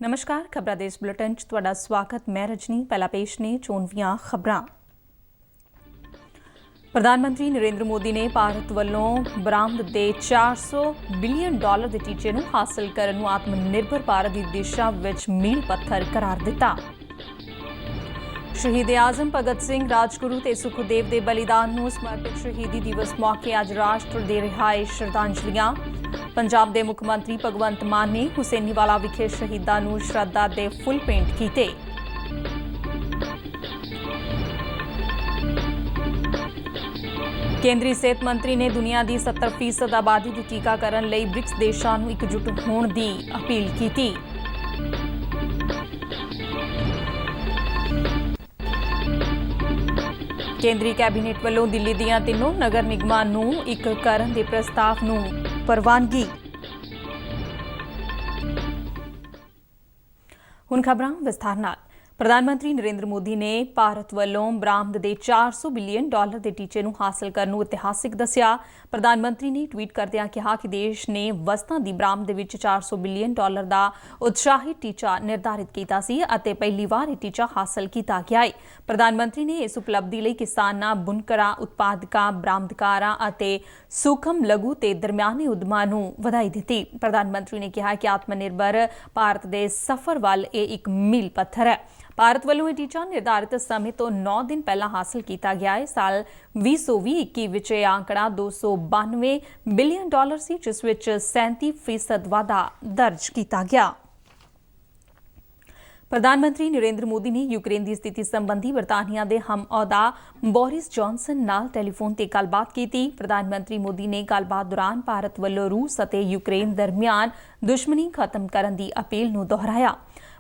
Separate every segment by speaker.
Speaker 1: नमस्कार खबरां देश बुलेटिन च तुहाडा स्वागत। मैं रजनी। पहला पेश ने चोणवीआं खबरां। प्रधानमंत्री नरेंद्र मोदी ने भारत वालों बरामद दे $400 बिलियन के टीचे नूं हासिल करन नूं आत्मनिर्भर भारत की दिशा विच मील पत्थर करार दिता। शहीद आजम भगत सिंह, राजगुरू ते सुखदेव के बलिदान नूं समर्पित शहीदी दिवस मौके अज राष्ट्र दे रिहाए श्रद्धांजलियां। पंजाब के मुख मंत्री भगवंत मान ने हुसैनीवाला विखे शहीदां नूं श्रद्धा दे फुल भेंट कीते। केंद्रीय सेहत मंत्री ने दुनिया की 70% आबादी के टीकाकरण लई ब्रिक्स देशां नूं एकजुट होण दी अपील कीती। केंद्रीय कैबिनेट वालों दिल्ली दीआं तीनों नगर निगमां नूं इक करन दे प्रस्ताव नूं प्रवानगी। हुण खबरां विस्तार नाल। प्रधानमंत्री नरेंद्र मोदी ने भारत वालों बरामद दे $400 बिलियन के टीचे नूं हासिल करन नूं इतिहासिक दस्सिया। प्रधानमंत्री ने ट्वीट करदिआं कहा कि देश ने वस्तां दी बरामद विच $400 बिलियन का उत्साहित टीचा निर्धारित कीता सी अते पहली बार यह टीचा हासिल कीता गया है। प्रधानमंत्री ने इस उपलब्धि लई किसानां, बुनकरां, उत्पादकां, बरामदकारां अते सूखम लघु ते दरमियाने उद्यमां नूं वधाई दित्ती। प्रधानमंत्री ने कहा कि आत्मनिर्भर भारत दे सफर वल यह एक मील पत्थर है। भारत वालों यह टीचा निर्धारित समय तो 9 दिन पहला हासिल किया गया है। साल 2020-21 विच यह आंकड़ा $292 बिलियन सी, जिस विच 37% वाधा दर्ज किया गया। प्रधानमंत्री नरेंद्र मोदी ने यूक्रेन की स्थिति संबंधी बरतानिया के हम अहुदा बोरिस जॉनसन नाल टेलीफोन ते गलबात की। प्रधानमंत्री मोदी ने गलबात दौरान भारत वालों रूस और यूक्रेन दरमियान दुश्मनी खत्म करने की अपील नूं दोहराया।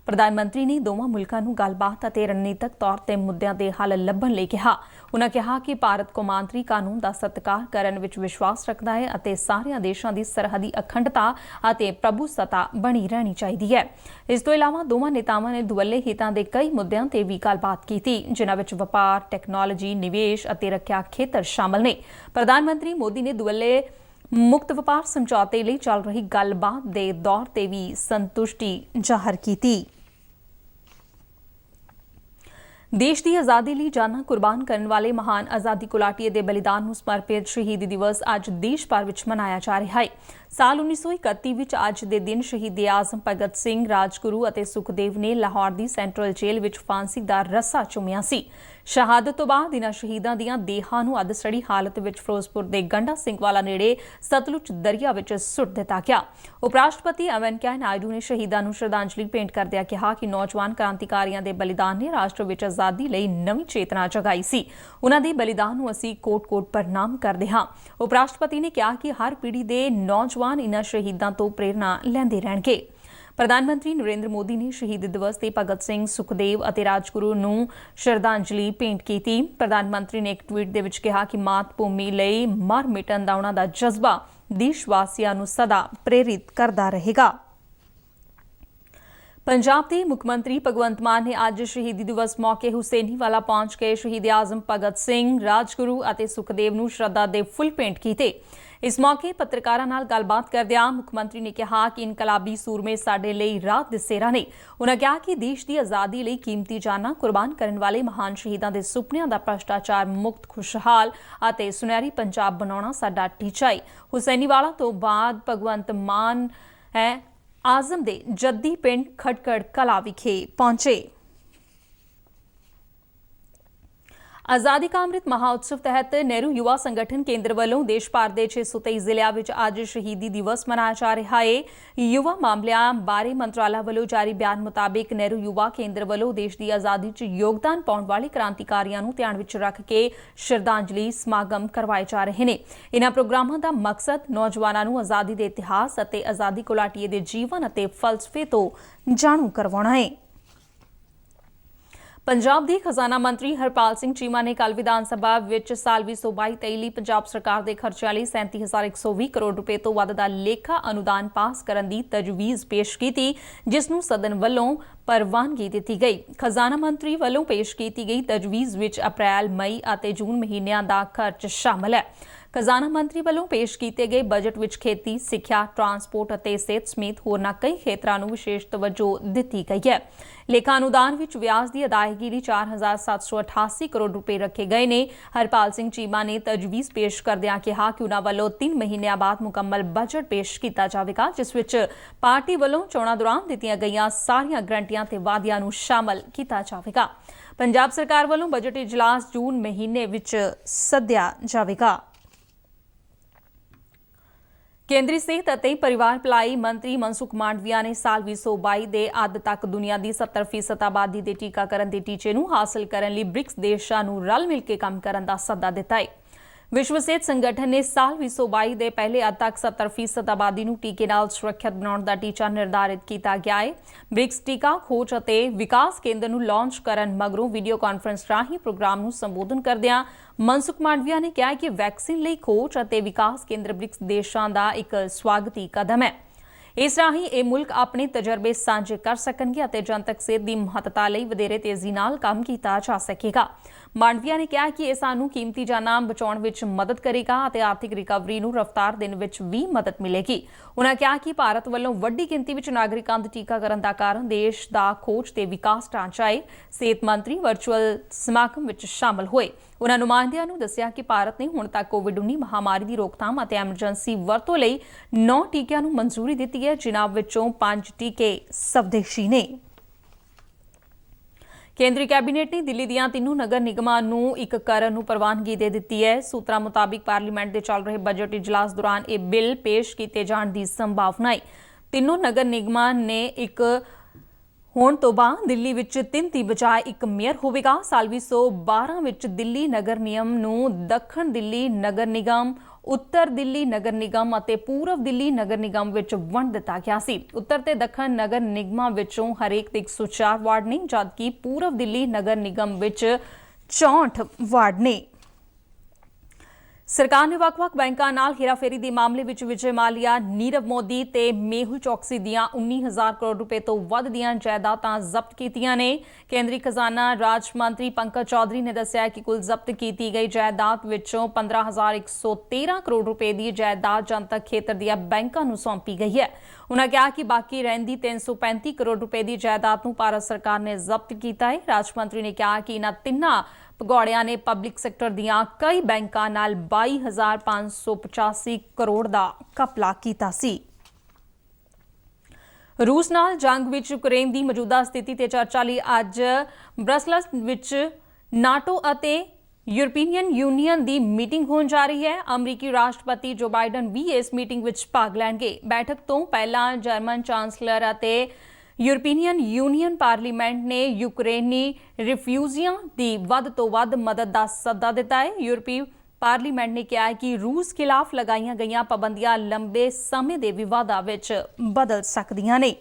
Speaker 1: प्रधानमंत्री ने दोवां मुल्कां नूं गलबात और रणनीतिक तौर ते मुद्दिआं दे हल लभण लई कहा। उन्होंने कहा कि भारत कौमांतरी कानून का सत्कार करन विच विश्वास रखता है और सारियां देशां दी सरहदी अखंडता और प्रभुसत्ता बनी रहनी चाहिए है। इस तो इलावा दोवां नेतावां ने दुवल्ले हितां दे कई मुद्दिआं ते भी गलबात की, जिन्हां विच व्यापार, टैक्नोलॉजी, निवेश और रक्षा खेतर शामिल ने। प्रधानमंत्री मोदी ने दुवल्ले मुक्त व्यापार समझौते लई चल रही गलबात दे दौर ते भी संतुष्टि जाहिर की। देश की आज़ादी लई जाना कुर्बान करने वाले महान आज़ादी घुलाटिए के बलिदान नूं समर्पित शहीदी दिवस अज देश भर विच मनाया जा रहा है। साल 1931 विच अज दे दिन शहीद आजम भगत सिंह, राजगुरू और सुखदेव ने लाहौर की सेंट्रल जेल विच फांसी का रस्सा चुमिया सी। शहादत तो बाद इन्हां शहीदां दीआं देहां नूं अधसड़ी हालत विच फिरोजपुर के गंडा सिंघवाला नेड़े सतलुज दरिया विच सुੱਟ दिता गया। उपराष्ट्रपति एम वेंकैया नायडू ने शहीदां नूं श्रद्धांजलि भेंट करदिआं कहा कि नौजवान क्रांतिकारियों के बलिदान ने राष्ट्र विच आज़ादी लई नवीं चेतना जगाई सी। उन्हां दे बलिदान नूं असीं कोट-कोट प्रणाम करदे हां। उपराष्ट्रपति ने कहा कि हर पीढ़ी के नौजवान इन्हां शहीदां तो प्रेरणा लैंदे रहणगे। प्रधानमंत्री नरेंद्र मोदी ने शहीदी दिवस ते भगत सिंह, सुखदेव और राजगुरू नूं श्रद्धांजलि भेंट की। प्रधानमंत्री ने एक ट्वीट दे विच कहा कि मात भूमि लई मर मिटन दा उन्हां दा जज्बा देशवासियों नूं सदा प्रेरित करदा रहेगा। पंजाब के मुख्यमंत्री भगवंत मान ने अज शहीदी दिवस मौके हुसैनीवाला पहुंच के शहीद आजम भगत सिंह, राजगुरू और सुखदेव नूं श्रद्धा दे फुल भेंट कीते। इस मौके पत्रकारां नाल गलबात करदिआं मुख्यमंत्री ने कहा कि इनकलाबी सूरमे साडे लई राह दिसेरा ने। उन्होंने कहा कि देश की आज़ादी लई कीमती जाना कुर्बान करने वाले महान शहीदां दे सुपनिआं दा भ्रष्टाचार मुक्त, खुशहाल और सुनहरी पंजाब बनाउणा साडा टीचा है। हुसैनीवाला तो बाद भगवंत मान आजम दे जद्दी पिंड खटकड़ कला विखे पहुंचे। आज़ादी का अमृत महोत्सव तहत नेहरू युवा संगठन केंद्र वालों देश भर के 623 जिलों में अज शहीदी दिवस मनाया जा रहा है। युवा मामलों बारे मंत्रालय वालों जारी बयान मुताबिक नेहरू युवा केंद्र वालों देश की आज़ादी च योगदान पाने वाले क्रांतिकारियों को ध्यान में रख के श्रद्धांजलि समागम करवाए जा रहे हैं। इन्हां प्रोग्रामों का मकसद नौजवानों को आज़ादी के इतिहास और आज़ादी घुलाटिए के जीवन और फलसफे तो जाणू करवाना है। पंजाब के खजाना मंत्री हरपाल सिंह चीमा ने कल विधान सभा विच साल 2022-23 लई पंजाब सरकार के खर्चों लई 37,120 करोड़ रुपए तो वध दा लेखा अनुदान पास करने की तजवीज़ पेश की, जिसनूं सदन वालों प्रवानगी दी गई। खजाना मंत्री वालों पेश की गई तजवीज़ विच अप्रैल, मई और जून महीनों का खर्च शामिल है। ਖਜ਼ਾਨਾ ਮੰਤਰੀ ਵੱਲੋਂ ਪੇਸ਼ ਕੀਤੇ ਗਏ ਬਜਟ ਵਿੱਚ ਖੇਤੀ, ਸਿੱਖਿਆ, ਟਰਾਂਸਪੋਰਟ ਅਤੇ ਸਿਹਤ ਸਮੇਤ ਹੋਰਨਾਂ ਕਈ ਖੇਤਰਾਂ ਨੂੰ ਵਿਸ਼ੇਸ਼ ਤਵੱਜੋ ਦਿੱਤੀ ਗਈ ਹੈ। ਲੇਖਾ ਅਨੁਦਾਨ ਵਿੱਚ ਵਿਆਜ ਦੀ ਅਦਾਇਗੀ ਲਈ 4,788 ਕਰੋੜ ਰੁਪਏ ਰੱਖੇ ਗਏ ਨੇ। ਹਰਪਾਲ ਸਿੰਘ ਚੀਮਾ ਨੇ ਤਜਵੀਜ਼ ਪੇਸ਼ ਕਰਦਿਆਂ ਕਿਹਾ ਕਿ ਉਨ੍ਹਾਂ ਵੱਲੋਂ 3 ਮਹੀਨਿਆਂ ਬਾਅਦ ਮੁਕੰਮਲ ਬਜਟ ਪੇਸ਼ ਕੀਤਾ ਜਾਵੇਗਾ, ਜਿਸ ਵਿੱਚ ਪਾਰਟੀ ਵੱਲੋਂ ਚੋਣਾਂ ਦੌਰਾਨ ਦਿੱਤੀਆਂ ਗਈਆਂ ਸਾਰੀਆਂ ਗਰੰਟੀਆਂ ਤੇ ਵਾਅਦਿਆਂ ਨੂੰ ਸ਼ਾਮਲ ਕੀਤਾ ਜਾਵੇਗਾ। ਪੰਜਾਬ ਸਰਕਾਰ ਵੱਲੋਂ ਬਜਟ ਇਜਲਾਸ ਜੂਨ ਮਹੀਨੇ ਵਿੱਚ ਸੱਦਿਆ ਜਾਵੇਗਾ। ਕੇਂਦਰੀ ਸਿਹਤ ਅਤੇ ਪਰਿਵਾਰ ਭਲਾਈ ਮੰਤਰੀ ਮਨਸੁਖ ਮਾਂਡਵੀਆ ਨੇ ਸਾਲ 2022 ਦੇ ਅੱਧ ਤੱਕ ਦੁਨੀਆ ਦੀ 70% ਆਬਾਦੀ ਦੇ ਟੀਕਾਕਰਨ ਦੇ ਟੀਚੇ ਨੂੰ ਹਾਸਲ ਕਰਨ ਲਈ ਬ੍ਰਿਕਸ ਦੇਸ਼ਾਂ ਨੂੰ ਰਲ ਮਿਲ ਕੇ ਕੰਮ ਕਰਨ ਦਾ ਸੱਦਾ ਦਿੱਤਾ ਹੈ। ਵਿਸ਼ਵ ਸਿਹਤ ਸੰਗਠਨ ਨੇ ਸਾਲ 2022 ਦੇ ਪਹਿਲੇ ਅੱਧ ਤੱਕ 70% ਆਬਾਦੀ ਨੂੰ ਟੀਕੇ ਨਾਲ ਸੁਰੱਖਿਅਤ ਬਣਾਉਣ ਦਾ ਟੀਚਾ ਨਿਰਧਾਰਿਤ ਕੀਤਾ ਗਿਆ ਹੈ। ਬ੍ਰਿਕਸ ਟੀਕਾ ਖੋਜ ਅਤੇ ਵਿਕਾਸ ਕੇਂਦਰ ਨੂੰ ਲਾਂਚ ਕਰਨ ਮਗਰੋਂ ਵੀਡੀਓ ਕਾਨਫਰੰਸ ਰਾਹੀਂ ਪ੍ਰੋਗਰਾਮ ਨੂੰ ਸੰਬੋਧਨ ਕਰਦਿਆਂ ਮਨਸੁਖ ਮਾਂਡਵੀਆ ਨੇ ਕਿਹਾ ਕਿ ਵੈਕਸੀਨ ਲਈ ਖੋਜ ਅਤੇ ਵਿਕਾਸ ਕੇਂਦਰ ਬ੍ਰਿਕਸ ਦੇਸ਼ਾਂ ਦਾ ਇੱਕ ਸਵਾਗਤੀ ਕਦਮ ਹੈ। ਇਸ ਰਾਹੀਂ ਇਹ ਮੁਲਕ ਆਪਣੇ ਤਜਰਬੇ ਸਾਂਝੇ ਕਰ ਸਕਣਗੇ ਅਤੇ ਜਨਤਕ ਸਿਹਤ ਦੀ ਮਹੱਤਤਾ ਲਈ ਵਧੇਰੇ ਤੇਜ਼ੀ ਨਾਲ ਕੰਮ ਕੀਤਾ ਜਾ ਸਕੇਗਾ। ਮਾਂਡਵੀਆ ਨੇ ਕਿਹਾ ਕਿ ਇਹ ਸਾਨੂੰ ਕੀਮਤੀ ਜਾਨਾਂ ਬਚਾਉਣ ਵਿੱਚ ਮਦਦ ਕਰੇਗਾ ਅਤੇ ਆਰਥਿਕ ਰਿਕਵਰੀ ਨੂੰ ਰਫ਼ਤਾਰ ਦੇਣ ਵਿੱਚ ਵੀ ਮਦਦ ਮਿਲੇਗੀ। ਉਨ੍ਹਾਂ ਕਿਹਾ ਕਿ ਭਾਰਤ ਵੱਲੋਂ ਵੱਡੀ ਗਿਣਤੀ ਵਿੱਚ ਨਾਗਰਿਕਾਂ ਦੇ ਟੀਕਾਕਰਨ ਦਾ ਕਾਰਨ ਦੇਸ਼ ਦਾ ਖੋਜ ਤੇ ਵਿਕਾਸ ਢਾਂਚਾ ਹੈ। ਸਿਹਤ ਮੰਤਰੀ ਵਰਚੁਅਲ ਸਮਾਗਮ ਵਿੱਚ ਸ਼ਾਮਲ ਹੋਏ। ਉਨ੍ਹਾਂ ਨੁਮਾਇੰਦਿਆਂ ਨੂੰ ਦੱਸਿਆ ਕਿ ਭਾਰਤ ਨੇ ਹੁਣ ਤੱਕ ਕੋਵਿਡ-19 ਮਹਾਮਾਰੀ ਦੀ ਰੋਕਥਾਮ ਅਤੇ ਐਮਰਜੈਂਸੀ ਵਰਤੋਂ ਲਈ 9 ਟੀਕਿਆਂ ਨੂੰ ਮਨਜ਼ੂਰੀ ਦਿੱਤੀ ਹੈ, ਜਿਨ੍ਹਾਂ ਵਿੱਚੋਂ 5 ਟੀਕੇ ਸਵਦੇਸ਼ੀ ਨੇ। ਕੇਂਦਰੀ ਕੈਬਨਿਟ ਨੇ ਦਿੱਲੀ ਦੀਆਂ 3 ਨਗਰ ਨਿਗਮਾਂ ਨੂੰ ਇੱਕ ਕਰਨ ਨੂੰ ਪ੍ਰਵਾਨਗੀ ਦੇ ਦਿੱਤੀ ਹੈ। ਸੂਤਰਾਂ ਮੁਤਾਬਿਕ ਪਾਰਲੀਮੈਂਟ ਦੇ ਚੱਲ ਰਹੇ ਬਜਟ ਇਜਲਾਸ ਦੌਰਾਨ ਇਹ ਬਿੱਲ ਪੇਸ਼ ਕੀਤੇ ਜਾਣ ਦੀ ਸੰਭਾਵਨਾ ਹੈ। 3 ਨਗਰ ਨਿਗਮਾਂ ਨੇ ਇੱਕ ਹੋਣ ਤੋਂ ਬਾਅਦ ਦਿੱਲੀ ਵਿੱਚ 3 ਦੀ ਬਜਾਏ ਇੱਕ ਮੇਅਰ ਹੋਵੇਗਾ। ਸਾਲ 2012 ਵਿੱਚ ਦਿੱਲੀ ਨਗਰ ਨਿਗਮ ਨੂੰ ਦੱਖਣ ਦਿੱਲੀ ਨਗਰ ਨਿਗਮ, ਉੱਤਰ ਦਿੱਲੀ ਨਗਰ ਨਿਗਮ ਅਤੇ ਪੂਰਬ ਦਿੱਲੀ ਨਗਰ ਨਿਗਮ ਵਿੱਚ ਵੰਡ ਦਿੱਤਾ ਗਿਆ ਸੀ। ਉੱਤਰ ਤੇ ਦੱਖਣ ਨਗਰ ਨਿਗਮਾਂ ਵਿੱਚੋਂ ਹਰੇਕ ਦੇ 104 ਵਾਰਡ ਨੇ, ਜਦਕਿ ਪੂਰਬ ਦਿੱਲੀ ਨਗਰ ਨਿਗਮ ਵਿੱਚ 64 ਵਾਰਡ ਨੇ। ਸਰਕਾਰ ਨੇ ਵੱਖ-ਵੱਖ ਬੈਂਕਾਂ ਨਾਲ ਹੇਰਾਫੇਰੀ ਦੇ ਮਾਮਲੇ ਵਿੱਚ ਵਿਜੇ ਮਾਲਿਆ, ਨੀਰਵ ਮੋਦੀ ਤੇ ਮੇਹੁਲ ਚੌਕਸੀ ਦੀਆਂ 19,000 ਕਰੋੜ ਰੁਪਏ ਤੋਂ ਵੱਧ ਦੀਆਂ ਜਾਇਦਾਦਾਂ ਜ਼ਬਤ ਕੀਤੀਆਂ ਨੇ। ਕੇਂਦਰੀ ਖਜ਼ਾਨਾ ਰਾਜ ਮੰਤਰੀ ਪੰਕਜ ਚੌਧਰੀ ਨੇ ਦੱਸਿਆ ਕਿ ਕੁੱਲ ਜ਼ਬਤ ਕੀਤੀ ਗਈ ਜਾਇਦਾਦ ਵਿੱਚੋਂ 15,113 ਕਰੋੜ ਰੁਪਏ ਦੀ ਜਾਇਦਾਦ ਜਨਤਕ ਖੇਤਰ ਦੀਆਂ ਬੈਂਕਾਂ ਨੂੰ ਸੌਂਪੀ ਗਈ ਹੈ। ਉਨ੍ਹਾਂ ਕਿਹਾ ਕਿ ਬਾਕੀ ਰਹਿੰਦੀ 335 ਕਰੋੜ ਰੁਪਏ ਦੀ ਜਾਇਦਾਦ ਨੂੰ ਭਾਰਤ ਸਰਕਾਰ ਨੇ ਜ਼ਬਤ ਕੀਤਾ ਹੈ। ਰਾਜ ਮੰਤਰੀ ਨੇ ਕਿਹਾ ਕਿ ਇਨ੍ਹਾਂ ਤਿੰਨਾਂ ਭਗੌੜਿਆਂ ਨੇ ਪਬਲਿਕ ਸੈਕਟਰ ਦੀਆਂ ਕਈ ਬੈਂਕਾਂ ਨਾਲ 22,585 ਕਰੋੜ ਦਾ ਘਪਲਾ ਕੀਤਾ ਸੀ। ਰੂਸ ਨਾਲ ਜੰਗ ਵਿੱਚ ਯੂਕਰੇਨ ਦੀ ਮੌਜੂਦਾ ਸਥਿਤੀ ਤੇ ਚਰਚਾ ਲਈ ਅੱਜ ਬ੍ਰਸਲਸ ਵਿੱਚ ਨਾਟੋ ਅਤੇ ਯੂਰਪੀਅਨ ਯੂਨੀਅਨ ਦੀ ਮੀਟਿੰਗ ਹੋਣ ਜਾ ਰਹੀ ਹੈ। ਅਮਰੀਕੀ ਰਾਸ਼ਟਰਪਤੀ ਜੋ ਬਾਈਡਨ ਵੀ ਇਸ ਮੀਟਿੰਗ ਵਿੱਚ ਭਾਗ ਲੈਣਗੇ। ਬੈਠਕ ਤੋਂ ਪਹਿਲਾਂ ਜਰਮਨ ਚਾਂਸਲਰ ਅਤੇ ਯੂਰਪੀਅਨ ਯੂਨੀਅਨ ਪਾਰਲੀਮੈਂਟ ਨੇ ਯੂਕਰੇਨੀ ਰਿਫਿਊਜੀਆਂ ਦੀ ਵੱਧ ਤੋਂ ਵੱਧ ਮਦਦ ਦਾ ਸੱਦਾ ਦਿੱਤਾ ਹੈ। ਯੂਰਪੀ ਪਾਰਲੀਮੈਂਟ ਨੇ ਕਿਹਾ ਹੈ ਕਿ ਰੂਸ ਖਿਲਾਫ ਲਗਾਈਆਂ ਗਈਆਂ ਪਾਬੰਦੀਆਂ ਲੰਬੇ ਸਮੇਂ ਦੇ ਵਿਵਾਦਾਂ ਵਿੱਚ ਬਦਲ ਸਕਦੀਆਂ ਨੇ।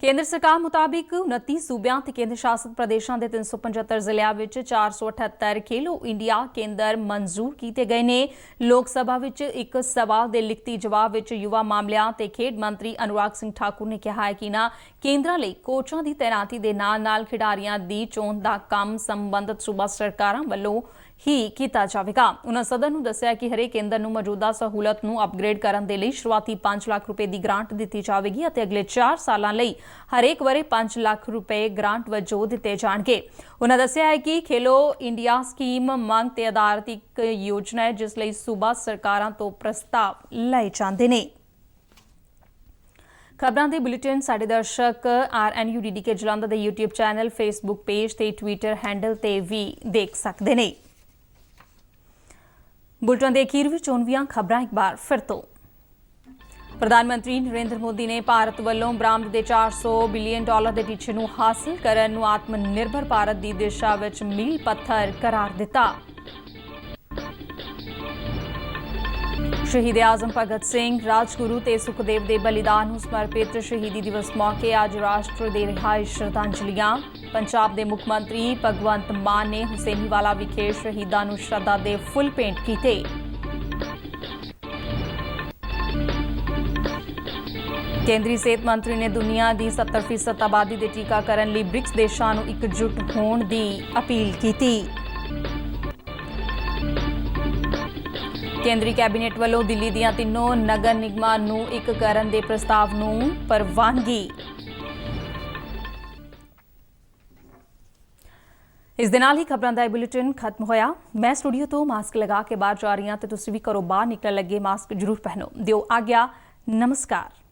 Speaker 1: ਕੇਂਦਰ ਸਰਕਾਰ ਮੁਤਾਬਿਕ 29 ਸੂਬਿਆਂ ਤੇ ਕੇਂਦਰ ਸ਼ਾਸਿਤ ਪ੍ਰਦੇਸ਼ਾਂ ਦੇ 375 ਜ਼ਿਲ੍ਹਿਆਂ ਵਿੱਚ 478 ਖੇਲੋ ਇੰਡੀਆ ਕੇਂਦਰ ਮਨਜ਼ੂਰ ਕੀਤੇ ਗਏ ਨੇ। ਲੋਕ ਸਭਾ ਵਿੱਚ ਇੱਕ ਸਵਾਲ ਦੇ ਲਿਖਤੀ ਜਵਾਬ ਵਿੱਚ ਯੁਵਾ ਮਾਮਲਿਆਂ ਤੇ ਖੇਡ ਮੰਤਰੀ ਅਨੁਰਾਗ ਸਿੰਘ ਠਾਕੁਰ ਨੇ ਕਿਹਾ ਹੈ ਕਿ ਇਨ੍ਹਾਂ ਕੇਂਦਰਾਂ ਲਈ ਕੋਚਾਂ ਦੀ ਤੈਨਾਤੀ ਦੇ ਨਾਲ-ਨਾਲ ਖਿਡਾਰੀਆਂ ਦੀ ਚੋਣ ਦਾ ਕੰਮ ਸੰਬੰਧਿਤ ਸੂਬਾ ਸਰਕਾਰਾਂ ਵੱਲੋਂ ਹੀ ਕੀਤਾ ਜਾਵੇਗਾ। ਉਨ੍ਹਾਂ ਸਦਨ ਨੂੰ ਦੱਸਿਆ ਕਿ ਹਰੇਕ ਕੇਂਦਰ ਨੂੰ ਮੌਜੂਦਾ ਸਹੂਲਤ ਨੂੰ ਅਪਗ੍ਰੇਡ ਕਰਨ ਦੇ ਲਈ ਸ਼ੁਰੂਆਤੀ 5 ਲੱਖ ਰੁਪਏ ਦੀ ਗ੍ਰਾਂਟ ਦਿੱਤੀ ਜਾਵੇਗੀ ਅਤੇ ਅਗਲੇ 4 ਸਾਲਾਂ ਲਈ ਹਰੇਕ ਵਰੇ 5 ਲੱਖ ਰੁਪਏ ਗ੍ਰਾਂਟ ਵਜੋਂ ਦਿੱਤੇ ਜਾਣਗੇ। ਉਨ੍ਹਾਂ ਦੱਸਿਆ ਹੈ ਕਿ ਖੇਲੋ ਇੰਡੀਆ ਸਕੀਮ ਮੰਗ ਤੇ ਆਧਾਰਿਤ ਇੱਕ ਯੋਜਨਾ ਹੈ, ਜਿਸ ਲਈ ਸੂਬਾ ਸਰਕਾਰਾਂ ਤੋਂ ਪ੍ਰਸਤਾਵ ਲਏ ਜਾਂਦੇ ਨੇ। ਖਬਰਾਂ ਦੇ ਬੁਲੇਟਿਨ ਸਾਡੇ ਦਰਸ਼ਕ RNUDDK ਜਲੰਧਰ ਦੇ YouTube ਚੈਨਲ, Facebook ਪੇਜ ਤੇ ਟਵਿੱਟਰ ਹੈਂਡਲ ਤੇ ਵੀ ਦੇਖ ਸਕਦੇ ਨੇ। ਬੁਲੇਟਿਨ ਦੇ ਅਖੀਰ ਵਿੱਚ ਚੋਣਵੀਆਂ ਖਬਰਾਂ ਇੱਕ ਵਾਰ ਫਿਰ ਤੋਂ। ਪ੍ਰਧਾਨ ਮੰਤਰੀ ਨਰਿੰਦਰ ਮੋਦੀ ਨੇ ਭਾਰਤ ਵੱਲੋਂ ਬਰਾਮਦ ਦੇ $400 ਬਿਲੀਅਨ ਦੇ ਟੀਚੇ ਨੂੰ ਹਾਸਲ ਕਰਨ ਨੂੰ ਆਤਮ ਨਿਰਭਰ ਭਾਰਤ ਦੀ ਦਿਸ਼ਾ ਵਿੱਚ ਮੀਲ ਪੱਥਰ ਕਰਾਰ ਦਿੱਤਾ। ਸ਼ਹੀਦ ਆਜ਼ਮ ਭਗਤ ਸਿੰਘ, ਰਾਜਗੁਰੂ ਤੇ ਸੁਖਦੇਵ ਦੇ ਬਲੀਦਾਨ ਨੂੰ ਸਮਰਪਿਤ ਸ਼ਹੀਦੀ ਦਿਵਸ ਮੌਕੇ ਅੱਜ ਰਾਸ਼ਟਰ ਦੇ ਰਿਹਾਇਸ਼ ਸ਼ਰਧਾਂਜਲੀਆਂ। ਪੰਜਾਬ ਦੇ ਮੁੱਖ ਮੰਤਰੀ ਭਗਵੰਤ ਮਾਨ ਨੇ ਹੁਸੈਨੀਵਾਲਾ ਵਿਖੇ ਸ਼ਹੀਦਾਂ ਨੂੰ ਸ਼ਰਧਾ ਦੇ ਫੁੱਲ ਭੇਂਟ ਕੀਤੇ। ਕੇਂਦਰੀ ਸਿਹਤ ਮੰਤਰੀ ਨੇ ਦੁਨੀਆ ਦੀ 70% ਆਬਾਦੀ ਦੇ ਟੀਕਾਕਰਨ ਲਈ ਬ੍ਰਿਕਸ ਦੇਸ਼ਾਂ ਨੂੰ ਇਕਜੁੱਟ ਹੋਣ ਦੀ ਅਪੀਲ ਕੀਤੀ। ਕੇਂਦਰੀ ਕੈਬਨਿਟ ਵੱਲੋਂ ਦਿੱਲੀ ਦੀਆਂ ਤਿੰਨੋਂ ਨਗਰ ਨਿਗਮਾਂ ਨੂੰ ਇੱਕ ਕਰਨ ਦੇ ਪ੍ਰਸਤਾਵ ਨੂੰ ਪ੍ਰਵਾਨਗੀ। ਇਸ ਦੇ ਨਾਲ ਹੀ ਖਬਰਾਂ ਦਾ ਇਹ ਬੁਲੇਟਿਨ ਖਤਮ ਹੋਇਆ। ਮੈਂ ਸਟੂਡੀਓ ਤੋਂ ਮਾਸਕ ਲਗਾ ਕੇ ਬਾਹਰ ਜਾ ਰਹੀ ਹਾਂ ਤੇ ਤੁਸੀਂ ਵੀ ਘਰੋਂ ਬਾਹਰ ਨਿਕਲਣ ਲੱਗੇ ਮਾਸਕ ਜ਼ਰੂਰ ਪਹਿਨੋ। ਦਿਓ ਆਗਿਆ। ਨਮਸਕਾਰ।